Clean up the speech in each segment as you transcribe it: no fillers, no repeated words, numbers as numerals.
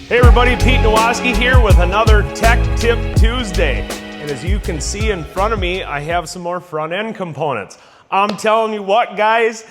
Hey everybody, Pete Nowoski here with another Tech Tip Tuesday. And as you can see in front of me, I have some more front end components. I'm telling you what, guys,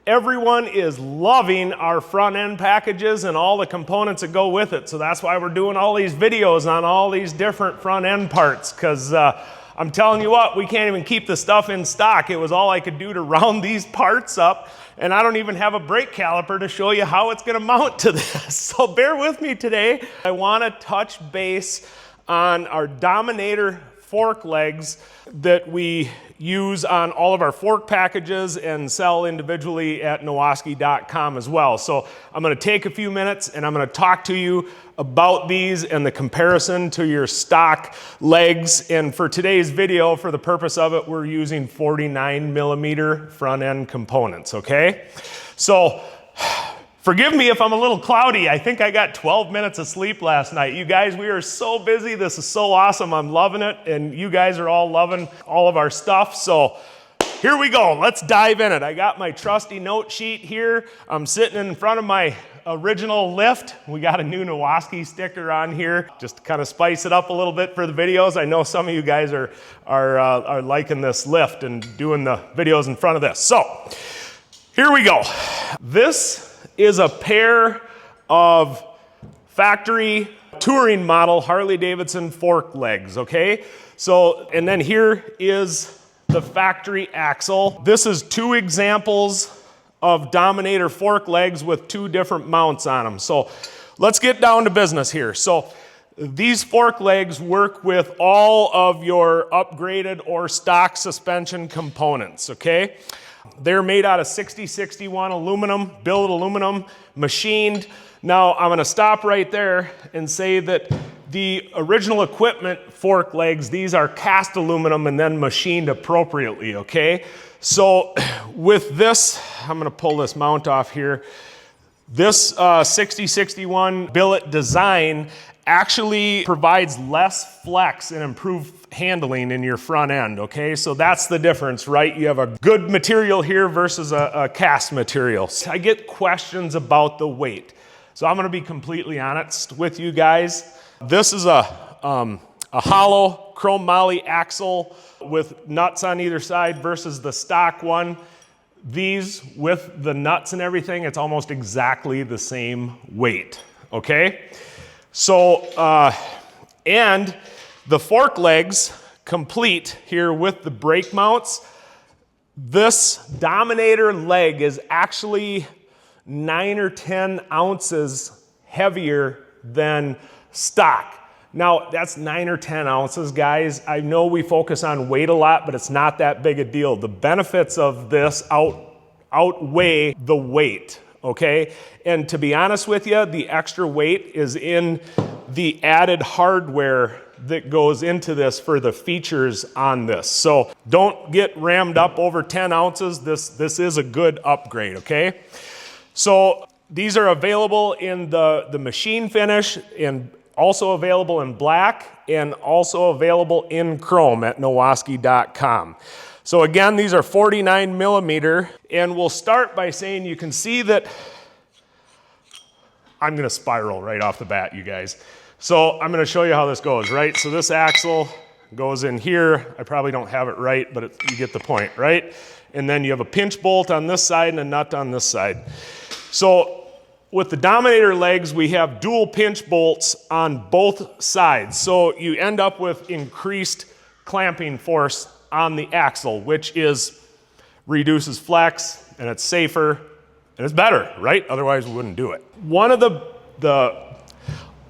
everyone is loving our front end packages and all the components that go with it. So that's why we're doing all these videos on all these different front end parts, because I'm telling you what, we can't even keep the stuff in stock. It was all I could do to round these parts up, and I don't even have a brake caliper to show you how it's gonna mount to this. So bear with me today. I wanna touch base on our Dominator fork legs that we use on all of our fork packages and sell individually at Nowoski.com as well. So I'm gonna take a few minutes and I'm gonna talk to you about these and the comparison to your stock legs. And for today's video, for the purpose of it, we're using 49mm front end components, okay? So forgive me if I'm a little cloudy. I think I got 12 minutes of sleep last night. You guys, we are so busy. This is so awesome. I'm loving it. And you guys are all loving all of our stuff. So here we go. Let's dive in it. I got my trusty note sheet here. I'm sitting in front of my original lift. We got a new Nowoski sticker on here just to kind of spice it up a little bit for the videos. I know some of you guys are liking this lift and doing the videos in front of this. So here we go. This is a pair of factory touring model Harley Davidson fork legs, okay? So, and then here is the factory axle. This is two examples of Dominator fork legs with two different mounts on them. So let's get down to business here. So these fork legs work with all of your upgraded or stock suspension components, okay? They're made out of 6061 aluminum, billet aluminum, machined. Now I'm gonna stop right there and say that the original equipment fork legs, these are cast aluminum and then machined appropriately, okay? So with this, I'm gonna pull this mount off here. This 6061 billet design actually provides less flex and improved handling in your front end, okay? So that's the difference, right? You have a good material here versus a cast material. I get questions about the weight. So I'm gonna be completely honest with you guys. This is a hollow chrome moly axle with nuts on either side versus the stock one. These with the nuts and everything, it's almost exactly the same weight, okay? So, and the fork legs complete here with the brake mounts. This Dominator leg is actually 9 or 10 ounces heavier than stock. Now, that's 9 or 10 ounces, guys. I know we focus on weight a lot, but it's not that big a deal. The benefits of this outweigh the weight, okay? And to be honest with you, the extra weight is in the added hardware that goes into this for the features on this. So don't get rammed up over 10 ounces. This is a good upgrade, okay? So these are available in the machine finish and also available in black and also available in chrome at Nowoski.com. So again, these are 49mm, and we'll start by saying you can see that I'm gonna spiral right off the bat, you guys. So I'm gonna show you how this goes, right? So this axle goes in here. I probably don't have it right, but you get the point, right? And then you have a pinch bolt on this side and a nut on this side. So with the Dominator legs, we have dual pinch bolts on both sides. So you end up with increased clamping force on the axle, which reduces flex, and it's safer, and it's better, right? Otherwise we wouldn't do it. One of the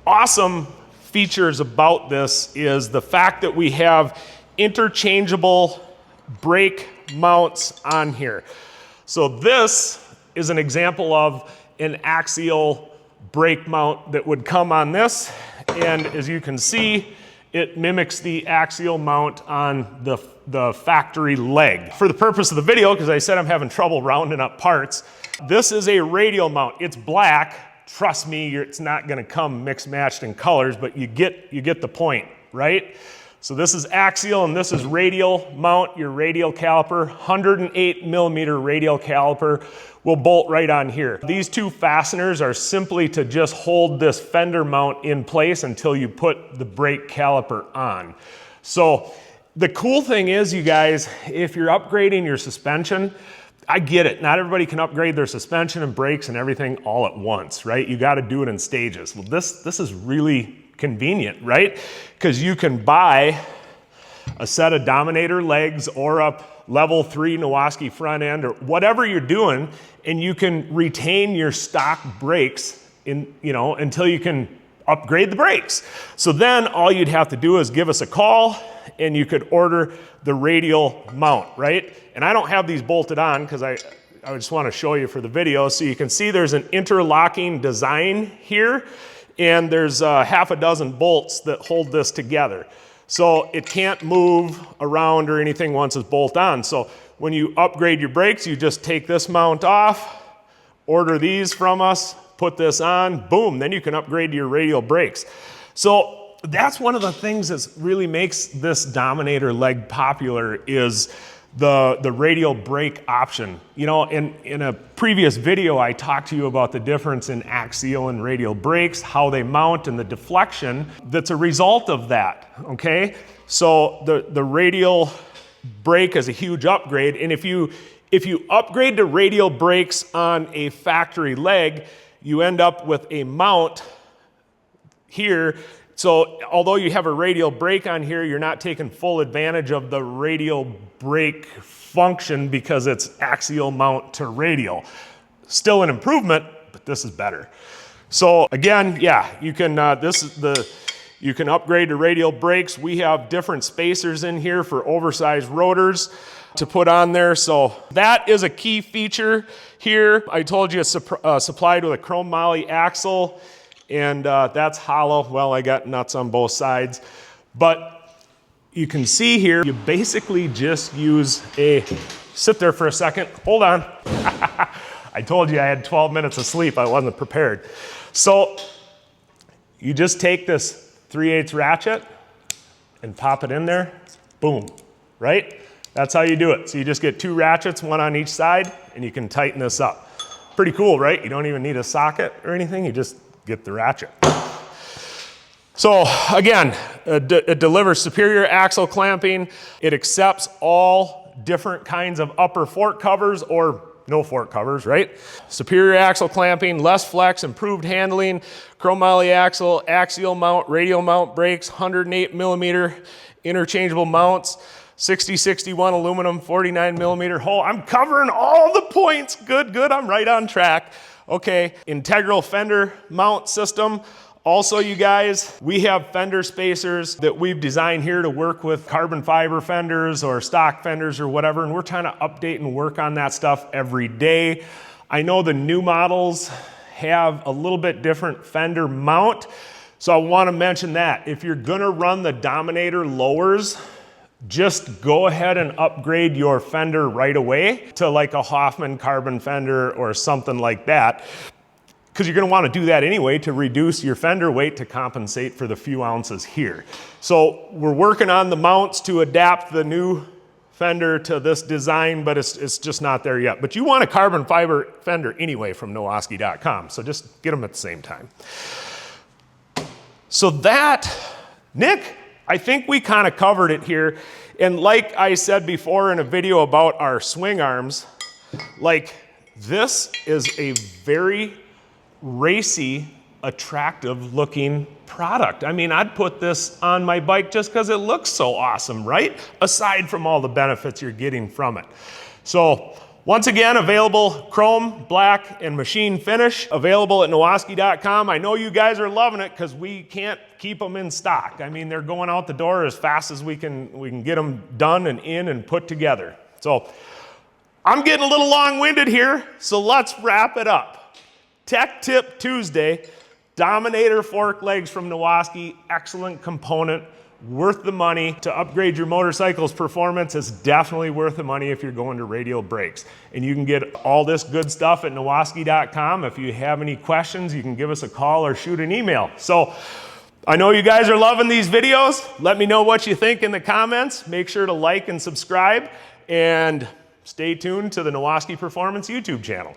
awesome features about this is the fact that we have interchangeable brake mounts on here. So this is an example of an axial brake mount that would come on this, and as you can see, it mimics the axial mount on the factory leg. For the purpose of the video, because I said I'm having trouble rounding up parts, this is a radial mount. It's black. Trust me, it's not gonna come mixed matched in colors, but you get the point, right? So this is axial and this is radial. Mount your radial caliper. 108 millimeter radial caliper will bolt right on here. These two fasteners are simply to just hold this fender mount in place until you put the brake caliper on. So the cool thing is, you guys, if you're upgrading your suspension, I get it. Not everybody can upgrade their suspension and brakes and everything all at once, right? You got to do it in stages. Well, this is really convenient, right? Because you can buy a set of Dominator legs or a level 3 Nowaski front end or whatever you're doing, and you can retain your stock brakes in, you know, until you can upgrade the brakes. So then all you'd have to do is give us a call and you could order the radial mount, right? And I don't have these bolted on because I just want to show you for the video. So you can see there's an interlocking design here, and there's half a dozen bolts that hold this together. So it can't move around or anything once it's bolted on. So when you upgrade your brakes, you just take this mount off, order these from us, put this on, boom, then you can upgrade your radial brakes. So that's one of the things that really makes this Dominator leg popular is the radial brake option. You know, in a previous video, I talked to you about the difference in axial and radial brakes, how they mount and the deflection that's a result of that, okay? So the radial brake is a huge upgrade, and if you upgrade to radial brakes on a factory leg, you end up with a mount here. So although you have a radial brake on here, you're not taking full advantage of the radial brake function because it's axial mount to radial. Still an improvement, but this is better. So again, yeah, you can you can upgrade to radial brakes. We have different spacers in here for oversized rotors to put on there. So that is a key feature here. I told you it's supplied with a chrome moly axle, and that's hollow. Well, I got nuts on both sides, but you can see here, you basically just use sit there for a second, hold on. I told you I had 12 minutes of sleep, I wasn't prepared. So you just take this 3/8 ratchet and pop it in there, boom, right? That's how you do it. So you just get 2 ratchets, 1 on each side, and you can tighten this up. Pretty cool, right? You don't even need a socket or anything, you just get the ratchet. So again, it delivers superior axle clamping. It accepts all different kinds of upper fork covers or no fork covers, right? Superior axle clamping, less flex, improved handling, chrome moly axle, axial mount, radial mount brakes, 108 millimeter interchangeable mounts, 6061 aluminum, 49 millimeter hole. I'm covering all the points. Good, I'm right on track. Okay, integral fender mount system. Also, you guys, we have fender spacers that we've designed here to work with carbon fiber fenders or stock fenders or whatever, and we're trying to update and work on that stuff every day. I know the new models have a little bit different fender mount, so I want to mention that. If you're gonna run the Dominator lowers, just go ahead and upgrade your fender right away to like a Hoffman carbon fender or something like that, because you're going to want to do that anyway to reduce your fender weight to compensate for the few ounces here. So we're working on the mounts to adapt the new fender to this design, but it's just not there yet. But you want a carbon fiber fender anyway from Nowaski.com, so just get them at the same time. So that, Nick, I think we kind of covered it here. And like I said before in a video about our swing arms, like this is a very racy, attractive looking product. I mean, I'd put this on my bike just because it looks so awesome, right? Aside from all the benefits you're getting from it. So once again, available chrome, black, and machine finish, available at Nowaski.com. I know you guys are loving it because we can't keep them in stock. I mean, they're going out the door as fast as we can get them done and in and put together. So I'm getting a little long-winded here, so let's wrap it up. Tech Tip Tuesday, Dominator Fork Legs from Nowaski, excellent component, worth the money. To upgrade your motorcycle's performance, it's definitely worth the money if you're going to radial brakes. And you can get all this good stuff at Nowaski.com. If you have any questions, you can give us a call or shoot an email. So I know you guys are loving these videos. Let me know what you think in the comments. Make sure to like and subscribe, and stay tuned to the Nowaski Performance YouTube channel.